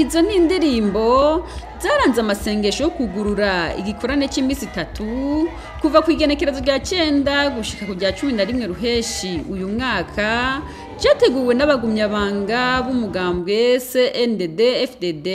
Izo ni indirimbo zaranze amasengesho yo kugurura igikorane cy'iminsi 3 kuva kw'igenekerezo rya 9 gushika ku rya 11 Ruheshi uyu mwaka, cyateguwe n'abagumyabanga b'umugambwe CNDD FDD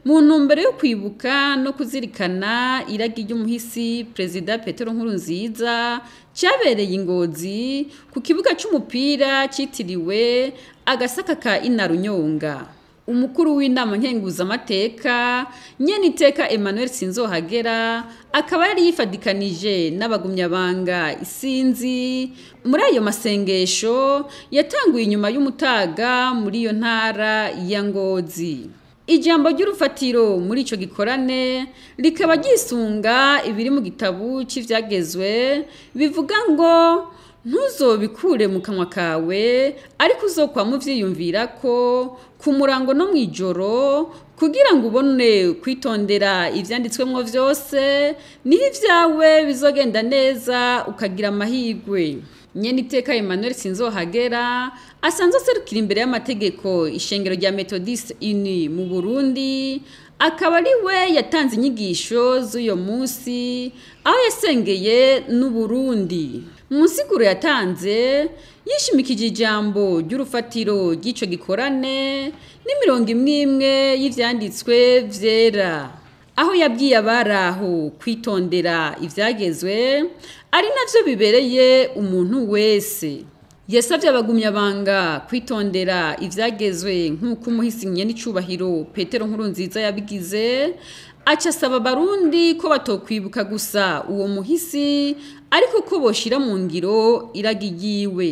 mu ntumbero yo kwibuka no kuzirikana iragi ry'umuhisi Perezida Petero Nkurunziza, cyabereye Ngozi ku kibuga cy'umupira cyitiriwe agasaka ka Runyonga. Umukuru w'Inama Nkenguzamateka Nyeniteka SINZOHAGERA akaba yarifadikanije n'abagumyabanga isinzi muri ayo masengesho yatanguye inyuma y'umutaga muri iyo ntara ya Ngozi. Ijambo ry'urufatiro muri ico gikorane rikaba gisunga ibiri mu gitabu cy'ivyagezwe bivuga ngo ntuzobikure mu kanwa kawe, ariko uzokwa muvyiyumvira ko ku murango no mwijoro, kugira ngo ubone kwitondera ivyanditswemwo vyose, niho ivyawe bizogenda neza ukagira amahirwe. Nyeniteka SINZOHAGERA asanzwe aserukira imbere y'amategeko ishengero rya Methodiste Uni mu Burundi, akaba ari we yatanze inyigisho z'uyo musi aho yasengeye n'Uburundi. Musiguro yatanze yishimikije ijambo ry'urufatiro ry'ico gikorane n'imirongo imwe y'ivyanditswe vyera, aho yabwiye abaraho kwitondera ivyagezwe ari navyo bibereye umuntu wese. Yasavye abagumyabanga kwitondera ivyagezwe nk'uko umuhisi Nyenicubahiro Petero Nkurunziza yabigize, aca asaba abarundi ko batokwibuka gusa uwo muhisi, ariko ko boshira mu ngiro iragi ryiwe.